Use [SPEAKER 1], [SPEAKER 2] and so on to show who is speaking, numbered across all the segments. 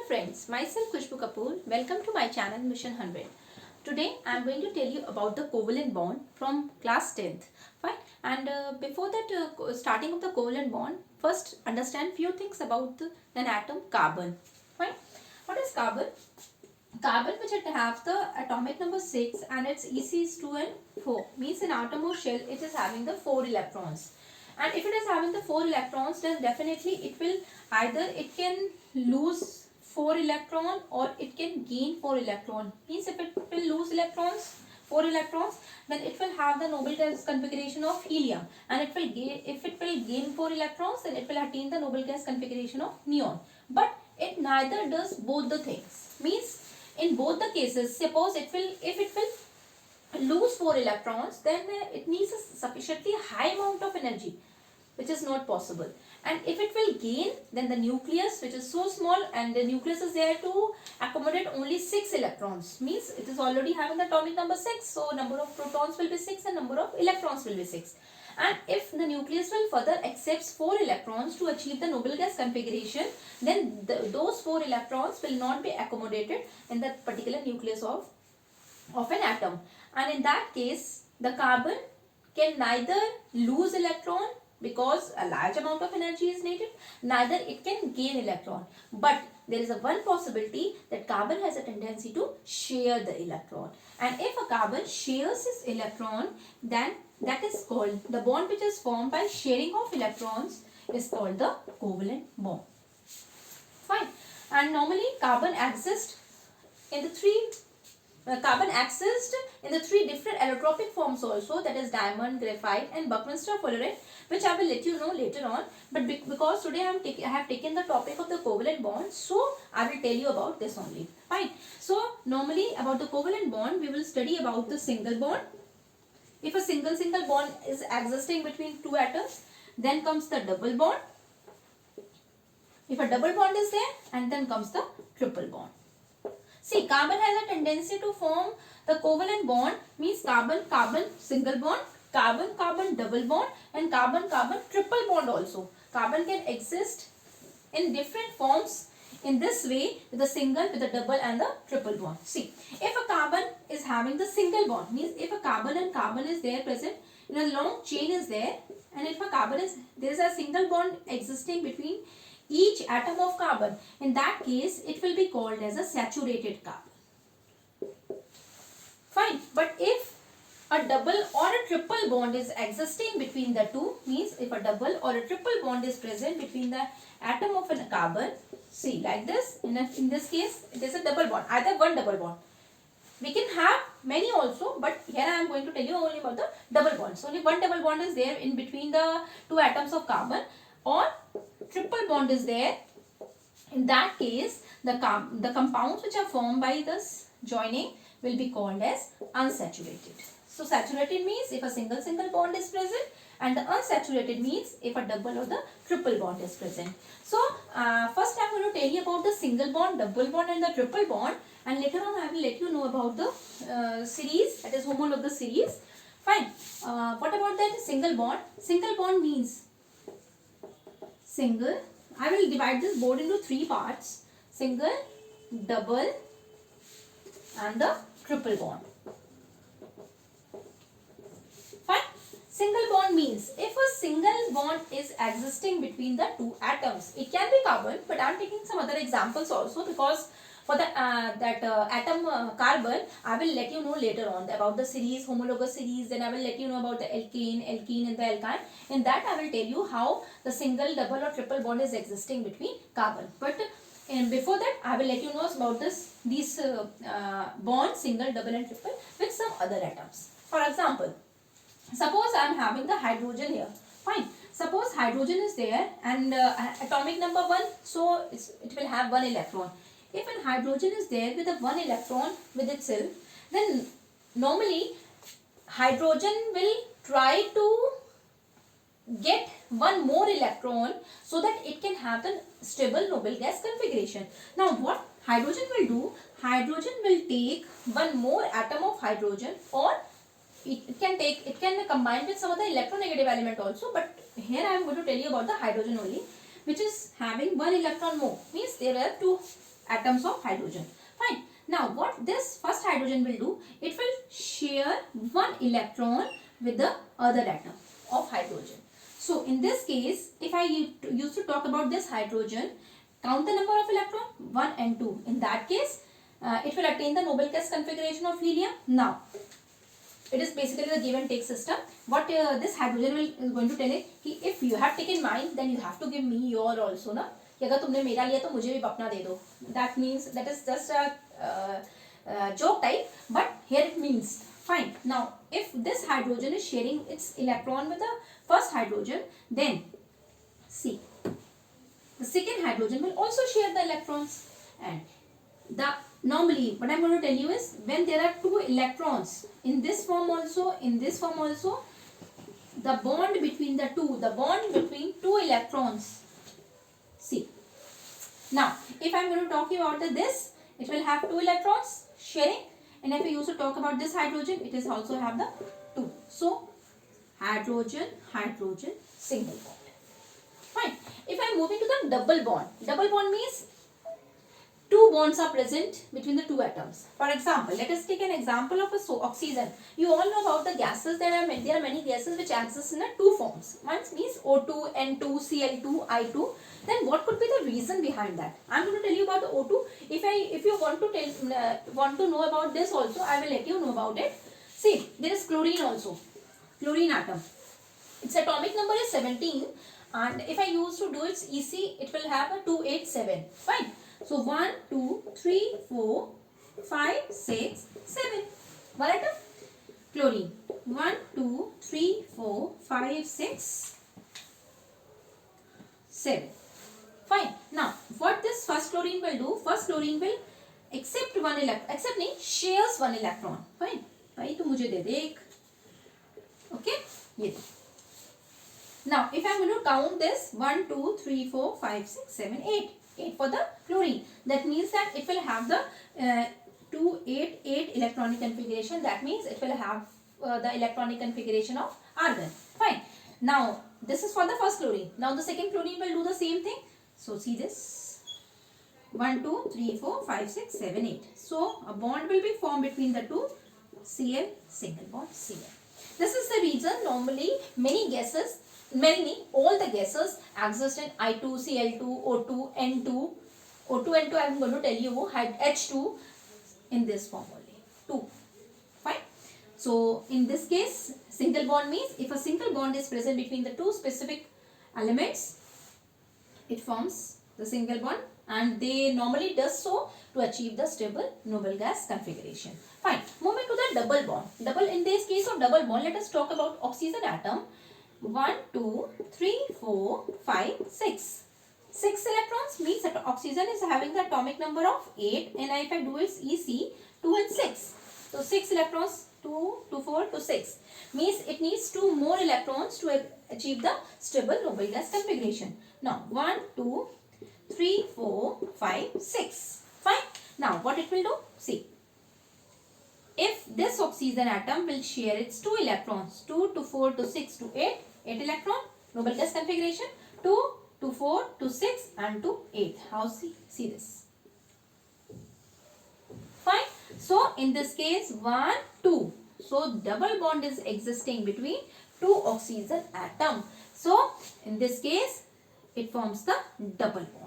[SPEAKER 1] friends, myself Khushbu Kapoor. Welcome to my channel Mission 100. Today I am going to tell you about the covalent bond from class 10th. Fine. And before that, starting of the covalent bond, first understand few things about an atom carbon. Fine. What is carbon? Carbon which it have the atomic number 6 and its EC is 2 and 4. Means in atom or shell it is having the 4 electrons. And if it is having the 4 electrons, then definitely it will either it can lose 4 electron or it can gain 4 electron. Means if it will lose electrons, 4 electrons, then it will have the noble gas configuration of helium, and it will gain, if it will gain 4 electrons, then it will attain the noble gas configuration of neon. But it neither does both the things. Means in both the cases, suppose if it will lose 4 electrons, then it needs a sufficiently high amount of energy, which is not possible. And if it will gain, then the nucleus, which is so small, and the nucleus is there to accommodate only 6 electrons, means it is already having the atomic number 6, so number of protons will be 6 and number of electrons will be 6. And if the nucleus will further accepts 4 electrons to achieve the noble gas configuration, then those 4 electrons will not be accommodated in that particular nucleus of an atom. And in that case, the carbon can neither lose electron because a large amount of energy is needed, neither it can gain electron. But there is a one possibility that carbon has a tendency to share the electron. And if a carbon shares its electron, then that is called, the bond which is formed by sharing of electrons is called the covalent bond. Fine. And normally carbon exists in the three different allotropic forms also, that is diamond, graphite and Buckminster fullerene, which I will let you know later on. But because today I have taken the topic of the covalent bond, so I will tell you about this only. Fine. So normally about the covalent bond, we will study about the single bond. If a single bond is existing between two atoms, then comes the double bond. If a double bond is there, and then comes the triple bond. See, carbon has a tendency to form the covalent bond, means carbon-carbon single bond, carbon-carbon double bond and carbon-carbon triple bond also. Carbon can exist in different forms in this way, with the single, with the double and the triple bond. See, if a carbon is having the single bond, means if a carbon and carbon is there present in a long chain is there, and if a carbon is, there is a single bond existing between each atom of carbon, in that case it will be called as a saturated carbon. Fine. But if a double or a triple bond is existing between the two, means if a double or a triple bond is present between the atom of a carbon, see like this, in this case it is a double bond, either one double bond. We can have many also, but here I am going to tell you only about the double bonds. Only one double bond is there in between the two atoms of carbon, or triple bond is there. In that case, the compounds which are formed by this joining will be called as unsaturated. So saturated means if a single bond is present, and the unsaturated means if a double or the triple bond is present. So first I am going to tell you about the single bond, double bond and the triple bond, and later on I will let you know about the series, that is homologous series. Fine. What about that single bond? Single bond means single, I will divide this board into three parts: single, double and the triple bond. Fine. Single bond means if a single bond is existing between the two atoms, it can be carbon, but I am taking some other examples also, because for the atom carbon, I will let you know later on about the series, homologous series. Then I will let you know about the alkane and the alkyne. In that I will tell you how the single, double or triple bond is existing between carbon. But before that, I will let you know about these bonds, single, double and triple, with some other atoms. For example, suppose I am having the hydrogen here. Fine. Suppose hydrogen is there and atomic number 1, so it will have 1 electron. If an hydrogen is there with a 1 electron with itself, then normally hydrogen will try to get 1 more electron so that it can have the stable noble gas configuration. Now what hydrogen will do? Hydrogen will take 1 more atom of hydrogen, or it can combine with some other electronegative element also, but here I am going to tell you about the hydrogen only, which is having 1 electron more. Means there are two atoms of hydrogen. Fine. Now what this first hydrogen will do, it will share one electron with the other atom of hydrogen. So in this case, if I used to talk about this hydrogen, count the number of electron 1 and 2. In that case, it will attain the noble gas configuration of helium. Now it is basically the give and take system. What this hydrogen is going to tell it, if you have taken mine, then you have to give me your also ना, कि अगर तुमने मेरा लिया तो मुझे भी अपना दे दो. That means that is just a joke type, but here it means fine. Now if this hydrogen is sharing its electron with the first hydrogen, then see, the second hydrogen will also share the electrons, and the normally what I'm going to tell you is, when there are two electrons in this form also, in this form also, the bond between two electrons, see, now if I'm going to talk about this, it will have two electrons sharing, and if we used to talk about this hydrogen, it is also have the two. So hydrogen hydrogen single bond. Fine. If I'm moving to the double bond means two bonds are present between the two atoms. For example, let us take an example of oxygen. You all know about the gases. There are many gases which exist in two forms. One means O2, N2, Cl2, I2. Then what could be the reason behind that? I am going to tell you about the O2. If you want to know about this also, I will let you know about it. See, there is chlorine also. Chlorine atom. Its atomic number is 17, and if I use to do its EC, it will have a 287. Fine. So 1, 2, 3, 4, 5, 6, 7. One atom? Chlorine. 1, 2, 3, 4, 5, 6, 7. Fine. Now, what this first chlorine will do? First chlorine will accept one electron. Accept नहीं, shares one electron. Fine. भाई तू मुझे दे दे एक. Okay. ये. Now, if I am going to count this 1, 2, 3, 4, 5, 6, 7, 8. 8 for the chlorine. That means that it will have the 288 electronic configuration. That means it will have the electronic configuration of argon. Fine. Now this is for the first chlorine. Now the second chlorine will do the same thing. So see this. 1, 2, 3, 4, 5, 6, 7, 8. So a bond will be formed between the two. Cl, single bond Cl. This is the reason normally all the gases exist in I2, Cl2, O2, N2. O2, N2 I am going to tell you H2 in this form only. 2. Fine. So in this case, single bond means if a single bond is present between the two specific elements, it forms the single bond, and they normally does so to achieve the stable noble gas configuration. Fine. Moving to the double bond. In this case of double bond, let us talk about oxygen atom. 1, 2, 3, 4, 5, 6. 6 electrons means that oxygen is having the atomic number of 8, and if I do its EC, 2 and 6. So 6 electrons, 2 to 4 to 6. Means it needs 2 more electrons to achieve the stable noble gas configuration. Now 1, 2, 3, 4, 5, 6. Fine. Now what it will do? See. If this oxygen atom will share its 2 electrons, 2 to 4 to 6 to 8, 8 electron, noble gas configuration, 2 to 4 to 6 and to 8. How see this? Fine. So in this case 1, 2. So double bond is existing between two oxygen atom. So in this case it forms the double bond.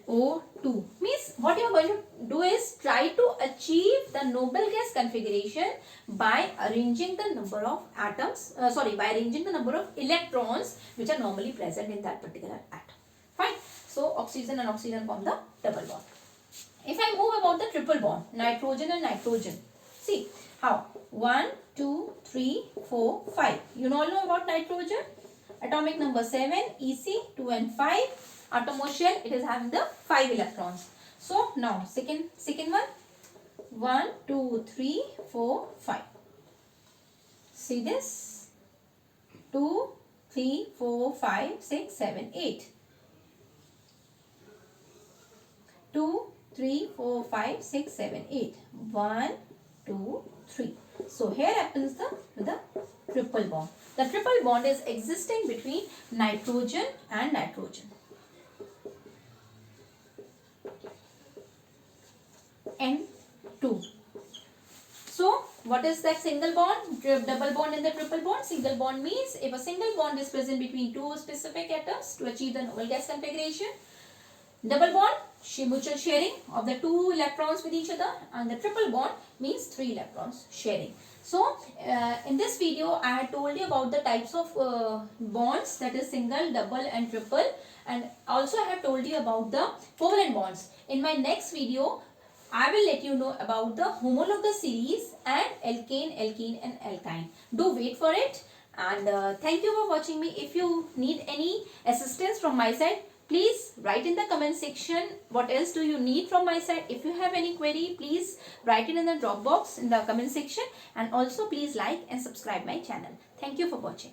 [SPEAKER 1] O2 means what you are going to do is try to achieve the noble gas configuration by arranging the number of by arranging the number of electrons which are normally present in that particular atom. Fine. So oxygen and oxygen form the double bond. If I move about the triple bond, nitrogen and nitrogen, see how 1, 2, 3, 4, 5. You all know about nitrogen. Atomic number 7, EC 2 and 5. Outermost shell, it is having the 5 electrons. So now second one, 1, 2, 3, 4, 5. See this? 2, 3, 4, 5, 6, 7, 8. 2, 3, 4, 5, 6, 7, 8. 1, 2, 3. So here happens the triple bond. The triple bond is existing between nitrogen and nitrogen. what is that single bond, double bond and the triple bond? Single bond means if a single bond is present between two specific atoms to achieve the noble gas configuration. Double bond, mutual sharing of the 2 electrons with each other, and the triple bond means 3 electrons sharing. So, in this video, I had told you about the types of bonds, that is single, double and triple, and also I have told you about the covalent bonds. In my next video, I will let you know about the homologous series and alkane, alkene and alkyne. Do wait for it, and thank you for watching me. If you need any assistance from my side, please write in the comment section what else do you need from my side. If you have any query, please write it in the drop box in the comment section, and also please like and subscribe my channel. Thank you for watching.